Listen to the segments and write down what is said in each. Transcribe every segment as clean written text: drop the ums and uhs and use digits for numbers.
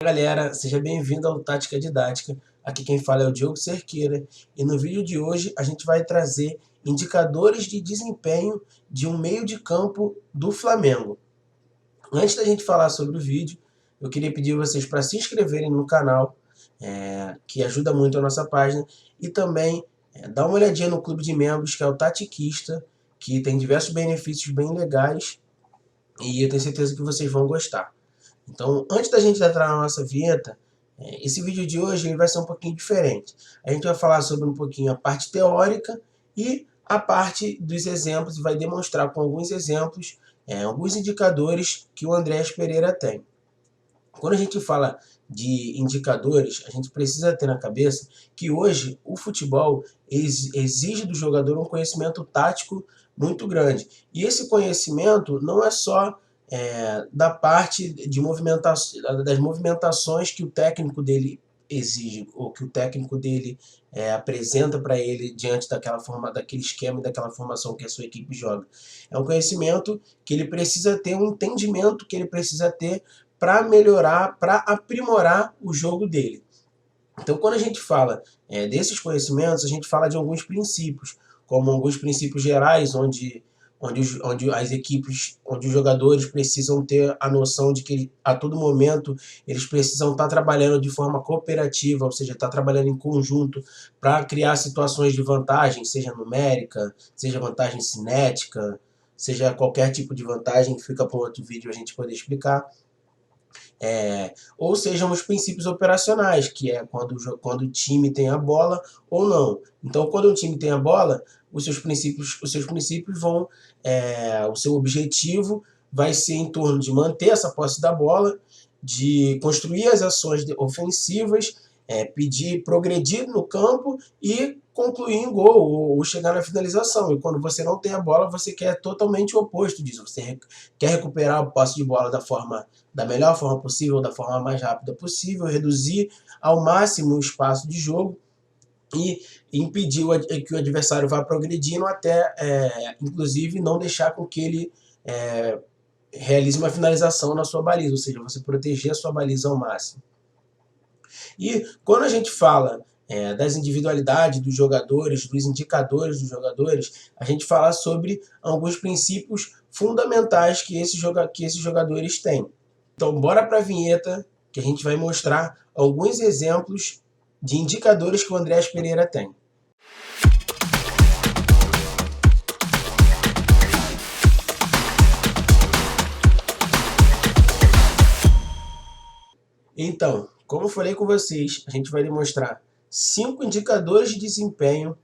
Galera, seja bem-vindo ao Tática Didática. Aqui quem fala é o Diogo Cerqueira e no vídeo de hoje a gente vai trazer indicadores de desempenho de um meio de campo do Flamengo. Antes da gente falar sobre o vídeo, eu queria pedir vocês para se inscreverem no canal, que ajuda muito a nossa página, e também dar uma olhadinha no clube de membros, que é o Tatiquista, que tem diversos benefícios bem legais e eu tenho certeza que vocês vão gostar. Então, antes da gente entrar na nossa vinheta, esse vídeo de hoje ele vai ser um pouquinho diferente. A gente vai falar sobre um pouquinho a parte teórica e a parte dos exemplos, e vai demonstrar com alguns exemplos, alguns indicadores que o Andrés Pereira tem. Quando a gente fala de indicadores, a gente precisa ter na cabeça que hoje o futebol exige do jogador um conhecimento tático muito grande. E esse conhecimento não é só da parte de das movimentações que o técnico dele exige, ou que o técnico dele apresenta para ele diante daquele esquema e daquela formação que a sua equipe joga. É um conhecimento que ele precisa ter, um entendimento que ele precisa ter para melhorar, para aprimorar o jogo dele. Então, quando a gente fala desses conhecimentos, a gente fala de alguns princípios, como alguns princípios gerais, onde as equipes, onde os jogadores precisam ter a noção de que a todo momento eles precisam estar trabalhando de forma cooperativa, ou seja, estar trabalhando em conjunto para criar situações de vantagem, seja numérica, seja vantagem cinética, seja qualquer tipo de vantagem, fica para outro vídeo a gente poder explicar. Ou sejam os princípios operacionais, que é quando o time tem a bola ou não. Então, quando o time tem a bola, os seus princípios vão, o seu objetivo vai ser em torno de manter essa posse da bola, de construir as ações ofensivas, progredir no campo e concluir em gol ou chegar na finalização. E quando você não tem a bola, você quer totalmente o oposto disso. Você quer recuperar a posse de bola da melhor forma possível, da forma mais rápida possível, reduzir ao máximo o espaço de jogo e impedir que o adversário vá progredindo até, inclusive, não deixar com que ele realize uma finalização na sua baliza, ou seja, você proteger a sua baliza ao máximo. E quando a gente fala das individualidades dos jogadores, dos indicadores dos jogadores, a gente fala sobre alguns princípios fundamentais que esses jogadores têm. Então, bora para a vinheta, que a gente vai mostrar alguns exemplos de indicadores que o Andrés Pereira tem. Então, como eu falei com vocês, a gente vai demonstrar 5 indicadores de desempenho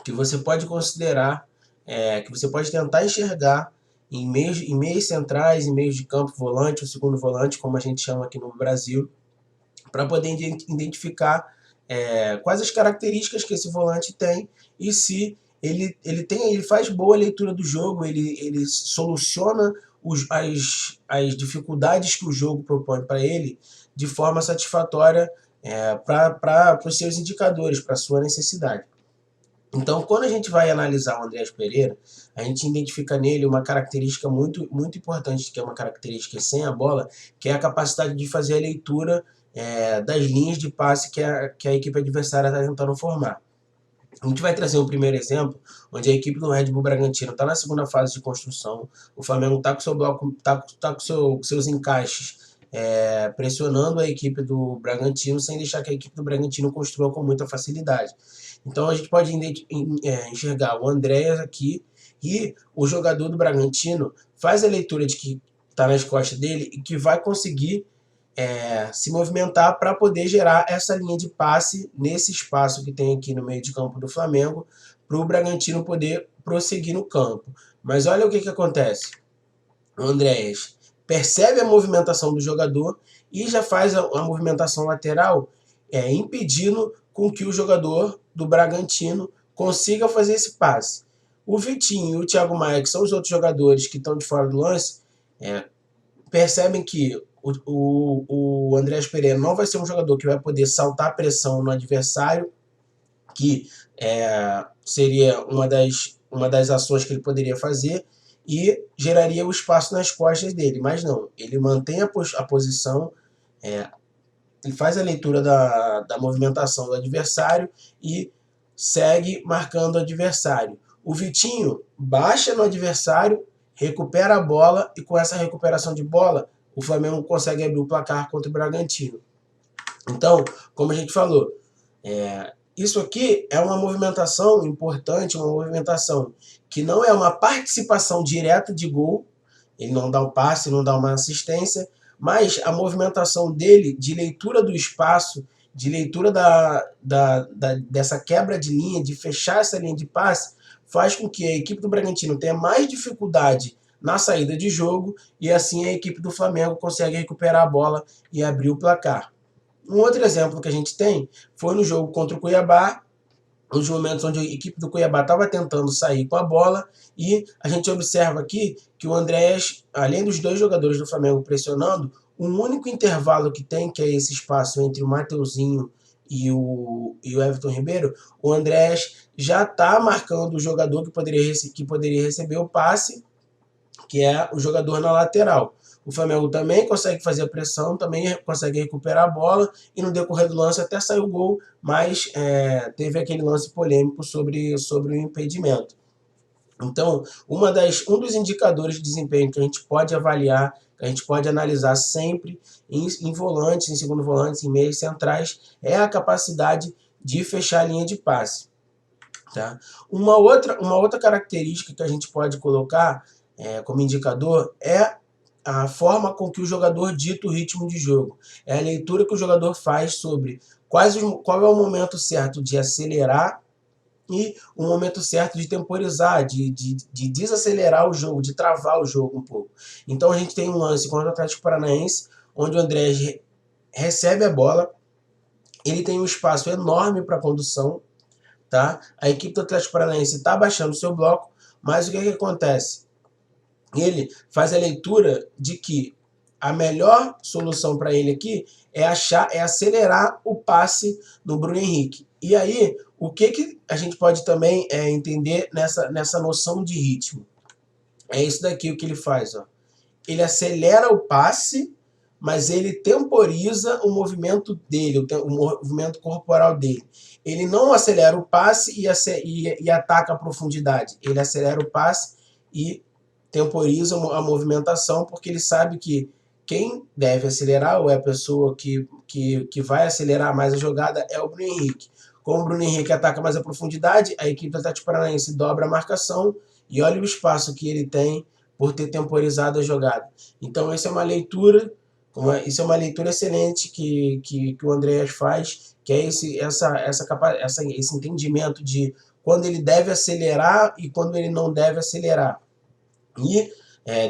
que você pode considerar, que você pode tentar enxergar em meios centrais, em meios de campo, volante ou segundo volante, como a gente chama aqui no Brasil, para poder identificar quais as características que esse volante tem e se ele faz boa leitura do jogo, ele soluciona as dificuldades que o jogo propõe para ele de forma satisfatória para os seus indicadores, para a sua necessidade. Então, quando a gente vai analisar o Andrés Pereira, a gente identifica nele uma característica muito, muito importante, que é uma característica sem a bola, que é a capacidade de fazer a leitura das linhas de passe que a equipe adversária está tentando formar. A gente vai trazer um primeiro exemplo, onde a equipe do Red Bull Bragantino está na segunda fase de construção, o Flamengo está com seu bloco, tá com seus encaixes pressionando a equipe do Bragantino, sem deixar que a equipe do Bragantino construa com muita facilidade. Então a gente pode enxergar o Andrés aqui e o jogador do Bragantino faz a leitura de que está nas costas dele e que vai conseguir se movimentar para poder gerar essa linha de passe nesse espaço que tem aqui no meio de campo do Flamengo, para o Bragantino poder prosseguir no campo. Mas olha o que acontece. O Andrés percebe a movimentação do jogador e já faz a movimentação lateral, impedindo com que o jogador do Bragantino consiga fazer esse passe. O Vitinho e o Thiago Maia, que são os outros jogadores que estão de fora do lance, percebem que o Andrés Pereira não vai ser um jogador que vai poder saltar a pressão no adversário, que seria uma das ações que ele poderia fazer, e geraria o espaço nas costas dele. Mas não, ele mantém a posição, ele faz a leitura da movimentação do adversário e segue marcando o adversário. O Vitinho baixa no adversário, recupera a bola e com essa recuperação de bola, o Flamengo consegue abrir o placar contra o Bragantino. Então, como a gente falou, isso aqui é uma movimentação importante, uma movimentação que não é uma participação direta de gol, ele não dá um passe, não dá uma assistência, mas a movimentação dele de leitura do espaço, de leitura dessa quebra de linha, de fechar essa linha de passe, faz com que a equipe do Bragantino tenha mais dificuldade na saída de jogo e assim a equipe do Flamengo consegue recuperar a bola e abrir o placar. Um outro exemplo que a gente tem foi no jogo contra o Cuiabá, nos momentos onde a equipe do Cuiabá estava tentando sair com a bola, e a gente observa aqui que o Andrés, além dos dois jogadores do Flamengo pressionando, o único intervalo que tem, que é esse espaço entre o Mateuzinho e o Everton Ribeiro, o Andrés já está marcando o jogador que poderia receber o passe, que é o jogador na lateral. O Flamengo também consegue fazer a pressão, também consegue recuperar a bola e no decorrer do lance até saiu o gol, mas teve aquele lance polêmico sobre o impedimento. Então, um dos indicadores de desempenho que a gente pode avaliar, que a gente pode analisar sempre em volantes, em segundo volantes, em meios centrais, é a capacidade de fechar a linha de passe. Tá? Uma outra característica que a gente pode colocar como indicador é a forma com que o jogador dita o ritmo de jogo. É a leitura que o jogador faz sobre qual é o momento certo de acelerar e o momento certo de temporizar, de desacelerar o jogo, de travar o jogo um pouco. Então a gente tem um lance contra o Atlético Paranaense, onde o Andrés recebe a bola, ele tem um espaço enorme para condução, tá? A equipe do Atlético Paranaense está baixando o seu bloco, mas o que acontece? Ele faz a leitura de que a melhor solução para ele aqui é acelerar o passe do Bruno Henrique. E aí, o que a gente pode também entender nessa noção de ritmo? É isso daqui o que ele faz. Ó. Ele acelera o passe, mas ele temporiza o movimento dele, o movimento corporal dele. Ele não acelera o passe e ataca a profundidade. Ele acelera o passe e temporiza a movimentação, porque ele sabe que quem deve acelerar, ou é a pessoa que vai acelerar mais a jogada, é o Bruno Henrique. Como o Bruno Henrique ataca mais a profundidade, a equipe do Atlético Paranaense dobra a marcação e olha o espaço que ele tem por ter temporizado a jogada. Então, essa é uma leitura, excelente que o Andrés faz, que é esse entendimento de quando ele deve acelerar e quando ele não deve acelerar. E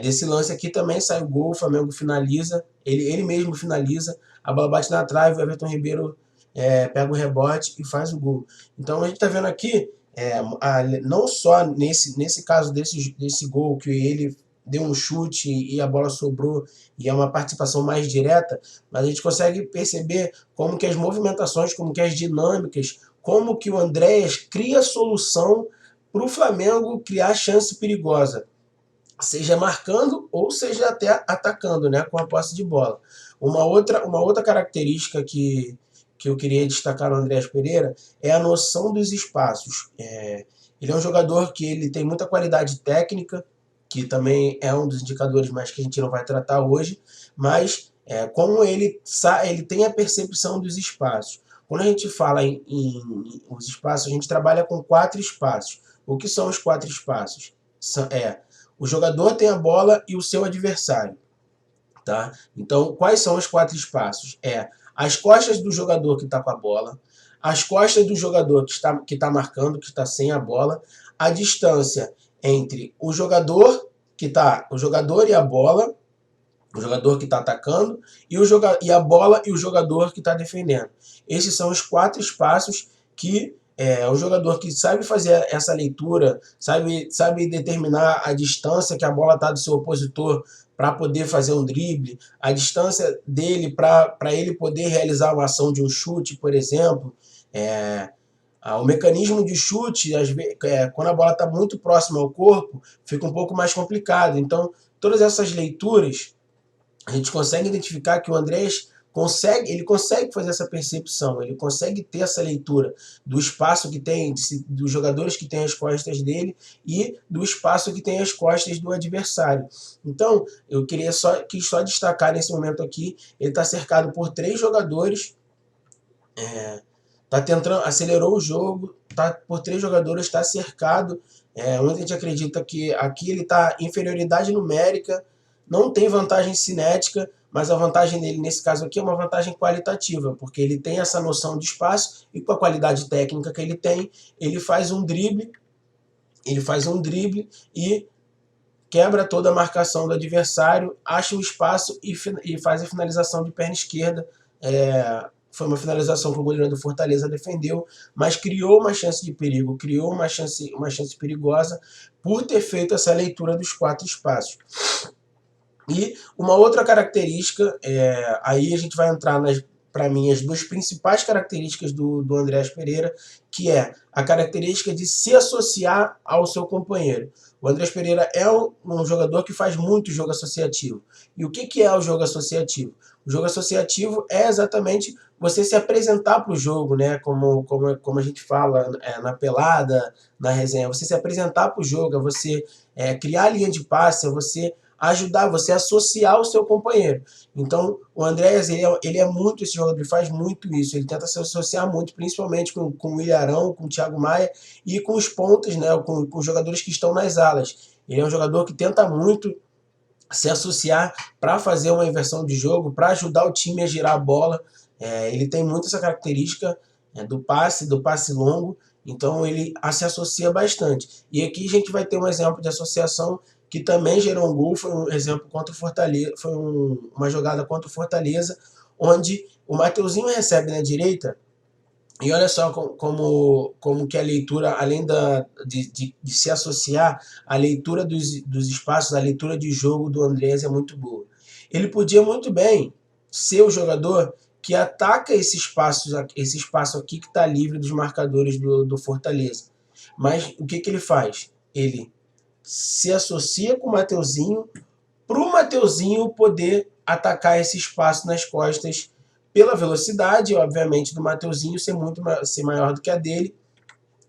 desse lance aqui também sai o gol, o Flamengo finaliza, ele mesmo finaliza, a bola bate na trave, o Everton Ribeiro pega o rebote e faz o gol. Então a gente está vendo aqui, não só nesse caso desse gol, que ele deu um chute e a bola sobrou e é uma participação mais direta, mas a gente consegue perceber como que as movimentações, como que as dinâmicas, como que o Andrés cria solução para o Flamengo criar chance perigosa, seja marcando ou seja até atacando, né, com a posse de bola. Uma outra característica que eu queria destacar no Andrés Pereira é a noção dos espaços. Ele é um jogador que ele tem muita qualidade técnica, que também é um dos indicadores, mas que a gente não vai tratar hoje, mas como ele tem a percepção dos espaços. Quando a gente fala em os espaços, a gente trabalha com 4 espaços. O que são os 4 espaços? O jogador tem a bola e o seu adversário. Tá? Então, quais são os 4 espaços? As costas do jogador que está com a bola, as costas do jogador que está marcando, que está sem a bola, a distância entre o jogador e a bola, o jogador que está atacando, e a bola e o jogador que está defendendo. Esses são os 4 espaços que o jogador que sabe fazer essa leitura, sabe determinar a distância que a bola está do seu opositor para poder fazer um drible, a distância dele para ele poder realizar uma ação de um chute, por exemplo. O mecanismo de chute, às vezes, quando a bola está muito próxima ao corpo, fica um pouco mais complicado. Então, todas essas leituras, a gente consegue identificar que o Andrés ele consegue fazer essa percepção, ele consegue ter essa leitura do espaço que tem, dos jogadores que tem as costas dele e do espaço que tem as costas do adversário. Então, eu quis só destacar nesse momento aqui, ele está cercado por 3 jogadores, acelerou o jogo, por 3 jogadores, está cercado. Onde a gente acredita que aqui ele está em inferioridade numérica, não tem vantagem cinética, mas a vantagem dele nesse caso aqui é uma vantagem qualitativa, porque ele tem essa noção de espaço e com a qualidade técnica que ele tem, ele faz um drible e quebra toda a marcação do adversário, acha o espaço e faz a finalização de perna esquerda. Foi uma finalização que o goleiro do Fortaleza defendeu, mas criou uma chance de perigo, criou uma chance perigosa por ter feito essa leitura dos 4 espaços. E uma outra característica, aí a gente vai entrar para mim, as 2 principais características do Andreas Pereira, que é a característica de se associar ao seu companheiro. O Andreas Pereira é um jogador que faz muito jogo associativo. E o que é o jogo associativo? O jogo associativo é exatamente você se apresentar para o jogo, né? Como a gente fala na pelada, na resenha. Você se apresentar para o jogo, é você criar a linha de passe, é você ajudar, você associar o seu companheiro. Então, o Andreas, ele é muito esse jogador, ele faz muito isso, ele tenta se associar muito, principalmente com o Ilharão, com o Thiago Maia e com os pontas, né, com os jogadores que estão nas alas. Ele é um jogador que tenta muito se associar para fazer uma inversão de jogo, para ajudar o time a girar a bola. Ele tem muito essa característica do passe longo, então ele se associa bastante. E aqui a gente vai ter um exemplo de associação que também gerou um gol, foi um exemplo contra o Fortaleza, foi uma jogada contra o Fortaleza, onde o Mateuzinho recebe na direita, e olha só como que a leitura, além de se associar, a leitura dos espaços, a leitura de jogo do Andreas é muito boa. Ele podia muito bem ser o jogador que ataca esse espaço aqui que está livre dos marcadores do Fortaleza. Mas o que ele faz? Ele se associa com o Mateuzinho para o Mateuzinho poder atacar esse espaço nas costas pela velocidade, obviamente, do Mateuzinho ser maior do que a dele.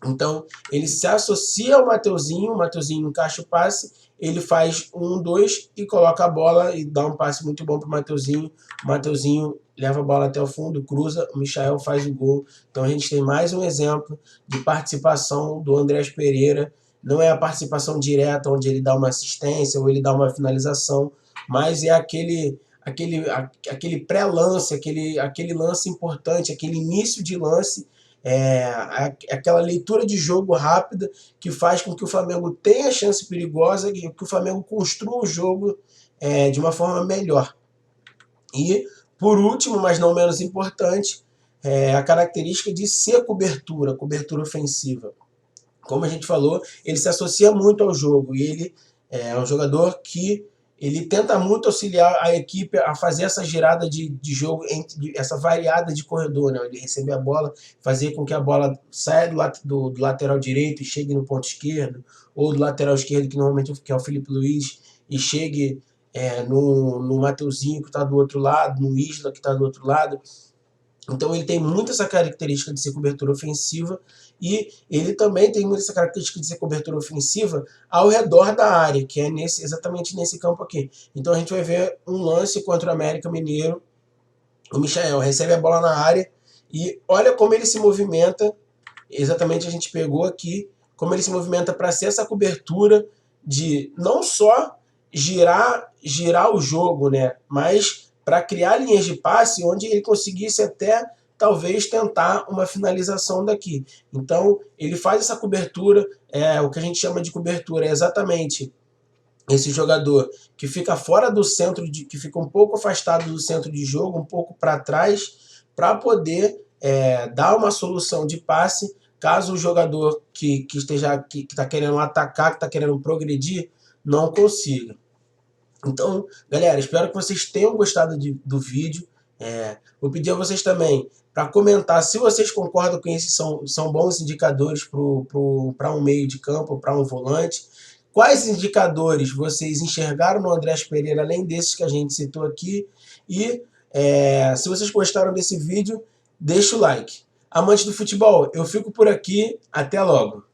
Então, ele se associa ao Mateuzinho, o Mateuzinho encaixa o passe, ele faz 1-2 e coloca a bola e dá um passe muito bom para o Mateuzinho leva a bola até o fundo, cruza, o Michael faz o gol. Então, a gente tem mais um exemplo de participação do Andreas Pereira. Não é a participação direta, onde ele dá uma assistência ou ele dá uma finalização, mas é aquele pré-lance, aquele lance importante, aquele início de lance, aquela leitura de jogo rápida que faz com que o Flamengo tenha chance perigosa e que o Flamengo construa o jogo de uma forma melhor. E, por último, mas não menos importante, a característica de ser cobertura ofensiva. Como a gente falou, ele se associa muito ao jogo e ele é um jogador que ele tenta muito auxiliar a equipe a fazer essa girada de jogo, essa variada de corredor, né? Ele receber a bola, fazer com que a bola saia do lateral direito e chegue no ponto esquerdo, ou do lateral esquerdo, que normalmente é o Felipe Luiz, e chegue no Mateuzinho, que está do outro lado, no Isla, que está do outro lado. Então ele tem muito essa característica de ser cobertura ofensiva e ele também tem muito essa característica de ser cobertura ofensiva ao redor da área, que é exatamente nesse campo aqui. Então a gente vai ver um lance contra o América Mineiro, o Michael recebe a bola na área e olha como ele se movimenta, exatamente a gente pegou aqui, como ele se movimenta para ser essa cobertura de não só girar o jogo, né, mas para criar linhas de passe onde ele conseguisse até, talvez, tentar uma finalização daqui. Então, ele faz essa cobertura, o que a gente chama de cobertura é exatamente esse jogador que fica fora do centro, que fica um pouco afastado do centro de jogo, um pouco para trás, para poder dar uma solução de passe, caso o jogador que está querendo atacar, que está querendo progredir, não consiga. Então, galera, espero que vocês tenham gostado do vídeo. Vou pedir a vocês também para comentar se vocês concordam com esses são bons indicadores para um meio de campo, para um volante. Quais indicadores vocês enxergaram no Andreas Pereira, além desses que a gente citou aqui? E Se vocês gostaram desse vídeo, deixa o like. Amantes do futebol, eu fico por aqui. Até logo.